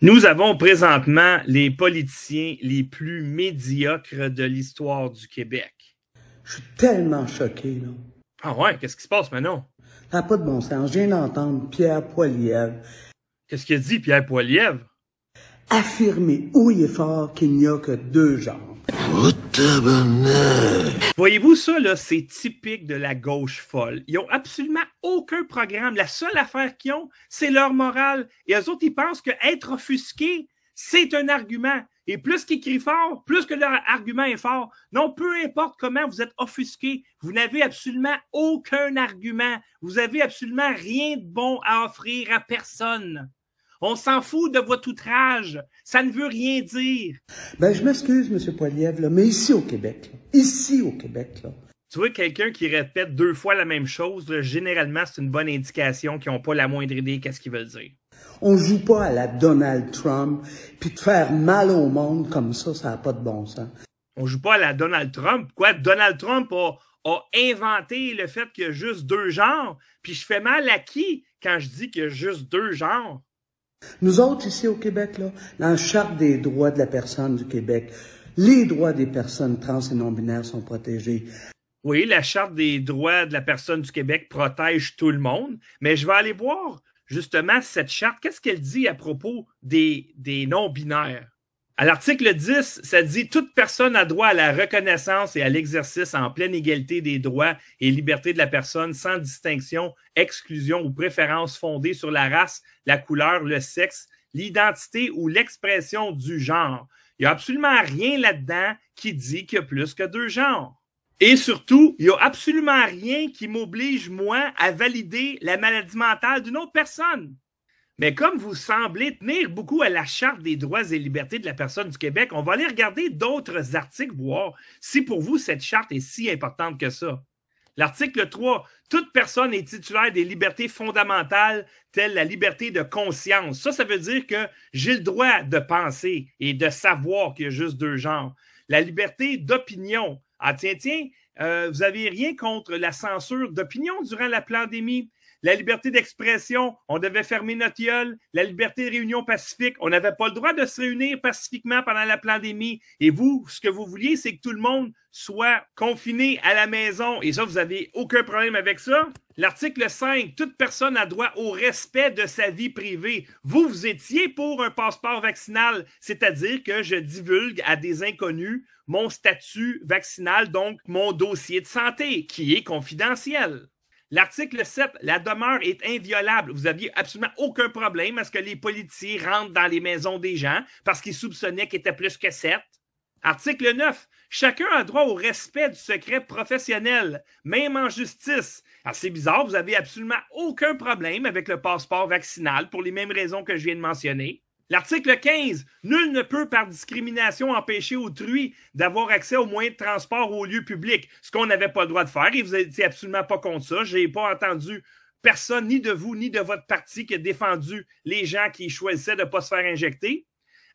Nous avons présentement les politiciens les plus médiocres de l'histoire du Québec. Je suis tellement choqué, là. Ah ouais, qu'est-ce qui se passe maintenant? Ça n'a pas de bon sens. Je viens d'entendre Pierre Poilievre Qu'est-ce qu'il a dit, Pierre Poilievre? affirmer haut et fort qu'il n'y a que deux genres. Voyez-vous ça, là, c'est typique de la gauche folle. Ils ont absolument aucun programme. La seule affaire qu'ils ont, c'est leur morale. Et eux autres, ils pensent qu'être offusqué, c'est un argument. Et plus qu'ils crient fort, plus que leur argument est fort. Non, peu importe comment vous êtes offusqué, vous n'avez absolument aucun argument. Vous avez absolument rien de bon à offrir à personne. On s'en fout de votre outrage. Ça ne veut rien dire. Ben, je m'excuse, M. Poilievre, là, mais ici au Québec, là, Tu vois, quelqu'un qui répète deux fois la même chose, là, généralement, c'est une bonne indication qu'ils n'ont pas la moindre idée qu'est-ce qu'ils veulent dire. on joue pas à la Donald Trump, puis de faire mal au monde comme ça n'a pas de bon sens. On joue pas à la Donald Trump. Quoi? Donald Trump a inventé le fait qu'il y a juste deux genres, puis je fais mal à qui quand je dis qu'il y a juste deux genres? Nous autres, ici au Québec, là, dans la Charte des droits de la personne du Québec, les droits des personnes trans et non-binaires sont protégés. Oui, la Charte des droits de la personne du Québec protège tout le monde, mais je vais aller voir justement cette charte. Qu'est-ce qu'elle dit à propos des non-binaires? À l'article 10, ça dit « Toute personne a droit à la reconnaissance et à l'exercice en pleine égalité des droits et libertés de la personne sans distinction, exclusion ou préférence fondée sur la race, la couleur, le sexe, l'identité ou l'expression du genre. » Il n'y a absolument rien là-dedans qui dit qu'il y a plus que deux genres. Et surtout, il n'y a absolument rien qui m'oblige, moi, à valider la maladie mentale d'une autre personne. Mais comme vous semblez tenir beaucoup à la Charte des droits et libertés de la personne du Québec, on va aller regarder d'autres articles, voir si pour vous cette charte est si importante que ça. L'article 3, toute personne est titulaire des libertés fondamentales telles la liberté de conscience. Ça veut dire que j'ai le droit de penser et de savoir qu'il y a juste deux genres. La liberté d'opinion. Ah tiens, vous n'avez rien contre la censure d'opinion durant la pandémie. La liberté d'expression, on devait fermer notre gueule. La liberté de réunion pacifique, on n'avait pas le droit de se réunir pacifiquement pendant la pandémie. Et vous, ce que vous vouliez, c'est que tout le monde soit confiné à la maison. Et ça, vous n'avez aucun problème avec ça. L'article 5, toute personne a droit au respect de sa vie privée. Vous étiez pour un passeport vaccinal, c'est-à-dire que je divulgue à des inconnus mon statut vaccinal, donc mon dossier de santé, qui est confidentiel. L'article 7, la demeure est inviolable. Vous n'aviez absolument aucun problème à ce que les policiers rentrent dans les maisons des gens parce qu'ils soupçonnaient qu'ils étaient plus que 7. Article 9, chacun a droit au respect du secret professionnel, même en justice. Alors c'est bizarre, vous n'avez absolument aucun problème avec le passeport vaccinal pour les mêmes raisons que je viens de mentionner. L'article 15, nul ne peut par discrimination empêcher autrui d'avoir accès aux moyens de transport aux lieux publics, ce qu'on n'avait pas le droit de faire et vous n'étiez absolument pas contre ça. Je n'ai pas entendu personne, ni de vous, ni de votre parti, qui a défendu les gens qui choisissaient de ne pas se faire injecter.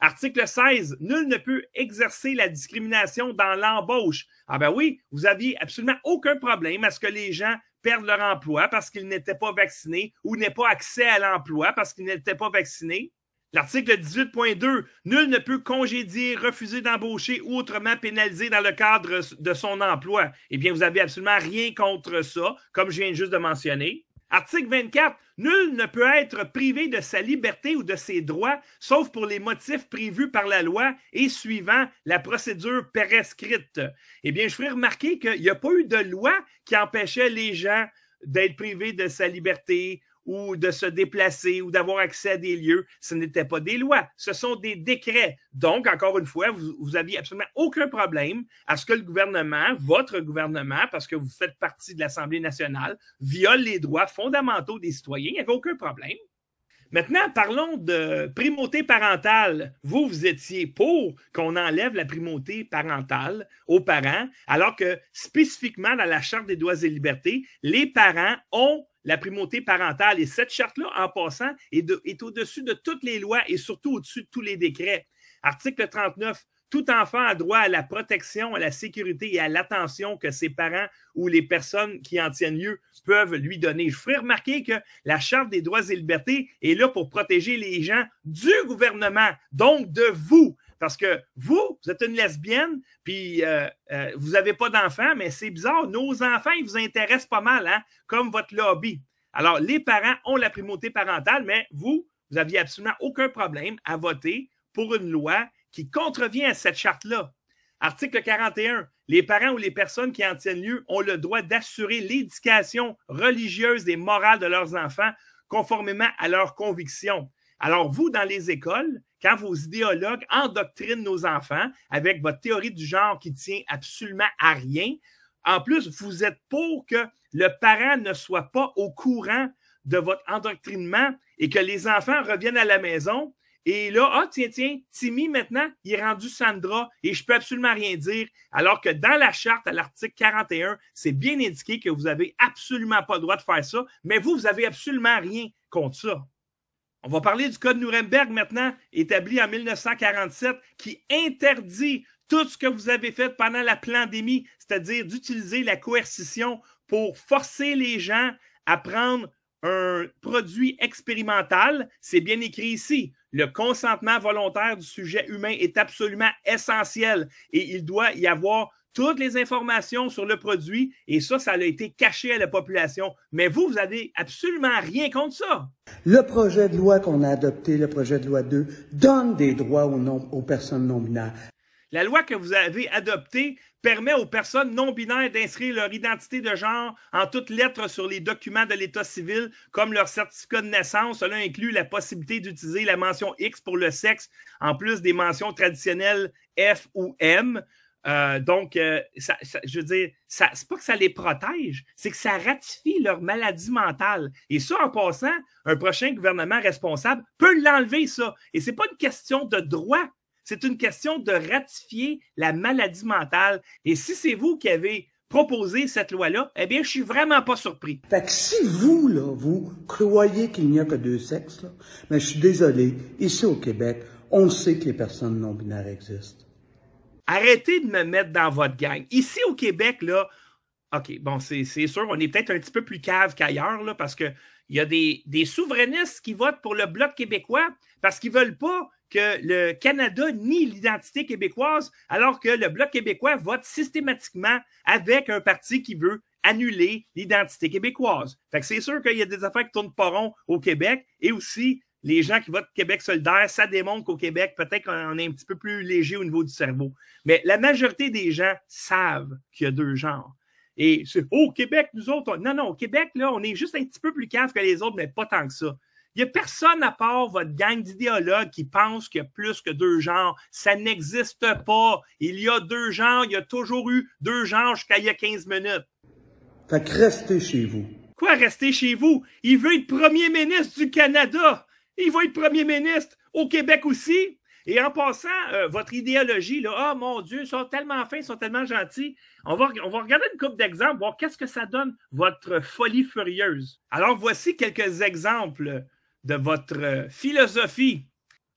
Article 16, nul ne peut exercer la discrimination dans l'embauche. Ah ben oui, vous aviez absolument aucun problème à ce que les gens perdent leur emploi parce qu'ils n'étaient pas vaccinés ou n'aient pas accès à l'emploi parce qu'ils n'étaient pas vaccinés. L'article 18.2, nul ne peut congédier, refuser d'embaucher ou autrement pénaliser dans le cadre de son emploi. Eh bien, vous n'avez absolument rien contre ça, comme je viens juste de mentionner. Article 24, nul ne peut être privé de sa liberté ou de ses droits, sauf pour les motifs prévus par la loi et suivant la procédure prescrite. Eh bien, je ferai remarquer qu'il n'y a pas eu de loi qui empêchait les gens d'être privés de sa liberté ou de se déplacer ou d'avoir accès à des lieux. Ce n'étaient pas des lois, ce sont des décrets. Donc, encore une fois, vous aviez absolument aucun problème à ce que le gouvernement, votre gouvernement, parce que vous faites partie de l'Assemblée nationale, viole les droits fondamentaux des citoyens. Il n'y avait aucun problème. Maintenant, parlons de primauté parentale. Vous étiez pour qu'on enlève la primauté parentale aux parents, alors que spécifiquement dans la Charte des droits et libertés, les parents ont la primauté parentale. Et cette charte-là, en passant, est au-dessus de toutes les lois et surtout au-dessus de tous les décrets. Article 39. Tout enfant a droit à la protection, à la sécurité et à l'attention que ses parents ou les personnes qui en tiennent lieu peuvent lui donner. Je ferai remarquer que la Charte des droits et libertés est là pour protéger les gens du gouvernement, donc de vous. Parce que vous êtes une lesbienne, puis vous n'avez pas d'enfants, mais c'est bizarre, nos enfants, ils vous intéressent pas mal, hein, comme votre lobby. Alors, les parents ont la primauté parentale, mais vous n'aviez absolument aucun problème à voter pour une loi qui contrevient à cette charte-là. Article 41. Les parents ou les personnes qui en tiennent lieu ont le droit d'assurer l'éducation religieuse et morale de leurs enfants conformément à leurs convictions. Alors, vous, dans les écoles, quand vos idéologues endoctrinent nos enfants avec votre théorie du genre qui tient absolument à rien, en plus, vous êtes pour que le parent ne soit pas au courant de votre endoctrinement et que les enfants reviennent à la maison. Et là, tiens, Timmy, maintenant, il est rendu Sandra et je peux absolument rien dire. Alors que dans la charte, à l'article 41, c'est bien indiqué que vous n'avez absolument pas le droit de faire ça, mais vous n'avez absolument rien contre ça. On va parler du Code Nuremberg maintenant, établi en 1947, qui interdit tout ce que vous avez fait pendant la pandémie, c'est-à-dire d'utiliser la coercition pour forcer les gens à prendre un produit expérimental. C'est bien écrit ici. Le consentement volontaire du sujet humain est absolument essentiel et il doit y avoir toutes les informations sur le produit et ça a été caché à la population. Mais vous n'avez absolument rien contre ça. Le projet de loi qu'on a adopté, le projet de loi 2, donne des droits aux personnes non-binaires. La loi que vous avez adoptée permet aux personnes non-binaires d'inscrire leur identité de genre en toutes lettres sur les documents de l'État civil, comme leur certificat de naissance. Cela inclut la possibilité d'utiliser la mention X pour le sexe, en plus des mentions traditionnelles F ou M. Je veux dire, c'est pas que ça les protège, c'est que ça ratifie leur maladie mentale. Et ça, en passant, un prochain gouvernement responsable peut l'enlever, ça. Et c'est pas une question de droit. C'est une question de ratifier la maladie mentale. Et si c'est vous qui avez proposé cette loi-là, eh bien, je suis vraiment pas surpris. Fait que si vous, là, vous croyez qu'il n'y a que deux sexes, là, mais je suis désolé, ici au Québec, on sait que les personnes non-binaires existent. Arrêtez de me mettre dans votre gang. Ici au Québec, là, OK, bon, c'est sûr, on est peut-être un petit peu plus cave qu'ailleurs, là, parce qu'il y a des souverainistes qui votent pour le Bloc québécois parce qu'ils ne veulent pas que le Canada nie l'identité québécoise, alors que le Bloc québécois vote systématiquement avec un parti qui veut annuler l'identité québécoise. Fait que c'est sûr qu'il y a des affaires qui tournent pas rond au Québec et aussi les gens qui votent Québec solidaire, ça démontre qu'au Québec, peut-être qu'on est un petit peu plus léger au niveau du cerveau. Mais la majorité des gens savent qu'il y a deux genres. Et c'est au Québec, nous autres, non, au Québec, là, on est juste un petit peu plus cave que les autres, mais pas tant que ça. Il n'y a personne à part votre gang d'idéologues qui pense qu'il y a plus que deux genres. Ça n'existe pas. Il y a deux genres. Il y a toujours eu deux genres jusqu'à il y a 15 minutes. Fait que restez chez vous. Quoi, restez chez vous? Il veut être premier ministre du Canada. Il va être premier ministre au Québec aussi. Et en passant, votre idéologie, là, oh mon Dieu, ils sont tellement fins, ils sont tellement gentils. On va regarder une couple d'exemples, voir qu'est-ce que ça donne, votre folie furieuse. Alors, voici quelques exemples de votre philosophie.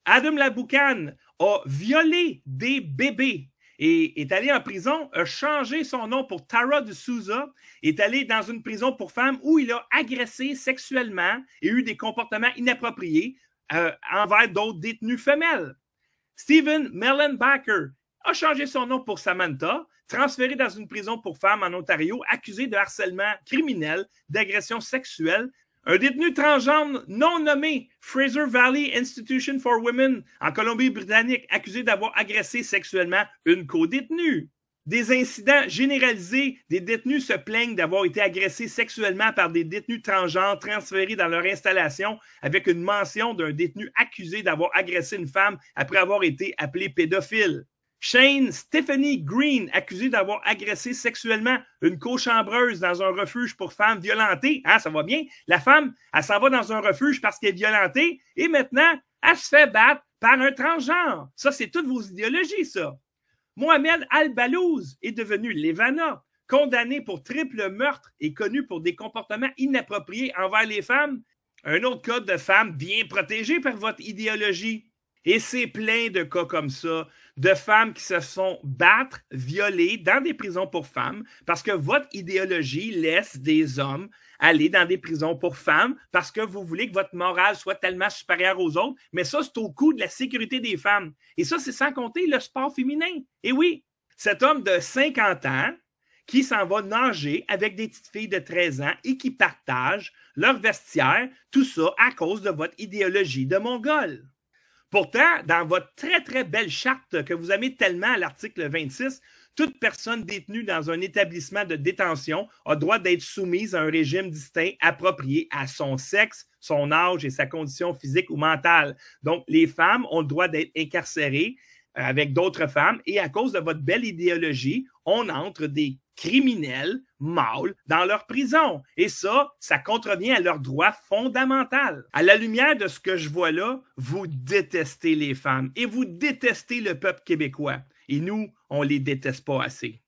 Adam Laboucan a violé des bébés et est allé en prison, a changé son nom pour Tara de Souza, est allé dans une prison pour femmes où il a agressé sexuellement et eu des comportements inappropriés envers d'autres détenues femelles. Stephen Mellenbacher a changé son nom pour Samantha, transféré dans une prison pour femmes en Ontario, accusé de harcèlement criminel, d'agression sexuelle. Un détenu transgenre non nommé, Fraser Valley Institution for Women, en Colombie-Britannique, accusé d'avoir agressé sexuellement une co-détenue. Des incidents généralisés, des détenus se plaignent d'avoir été agressés sexuellement par des détenus transgenres transférés dans leur installation avec une mention d'un détenu accusé d'avoir agressé une femme après avoir été appelé pédophile. Shane Stephanie Green, accusée d'avoir agressé sexuellement une cochambreuse dans un refuge pour femmes violentées. Ah, ça va bien. La femme, elle s'en va dans un refuge parce qu'elle est violentée et maintenant, elle se fait battre par un transgenre. Ça, c'est toutes vos idéologies, ça. Mohamed Al-Balouz est devenu Levana, condamné pour triple meurtre et connu pour des comportements inappropriés envers les femmes. Un autre cas de femme bien protégée par votre idéologie. Et c'est plein de cas comme ça, de femmes qui se font battre, violer dans des prisons pour femmes parce que votre idéologie laisse des hommes aller dans des prisons pour femmes parce que vous voulez que votre morale soit tellement supérieure aux autres. Mais ça, c'est au coût de la sécurité des femmes. Et ça, c'est sans compter le sport féminin. Et oui, cet homme de 50 ans qui s'en va nager avec des petites filles de 13 ans et qui partagent leur vestiaire, tout ça à cause de votre idéologie de mongol. Pourtant, dans votre très, très belle charte que vous aimez tellement à l'article 26, toute personne détenue dans un établissement de détention a droit d'être soumise à un régime distinct approprié à son sexe, son âge et sa condition physique ou mentale. Donc, les femmes ont le droit d'être incarcérées avec d'autres femmes et à cause de votre belle idéologie, on entre des criminels mâles dans leur prison. Et ça contrevient à leur droit fondamental. À la lumière de ce que je vois là, vous détestez les femmes et vous détestez le peuple québécois. Et nous, on les déteste pas assez.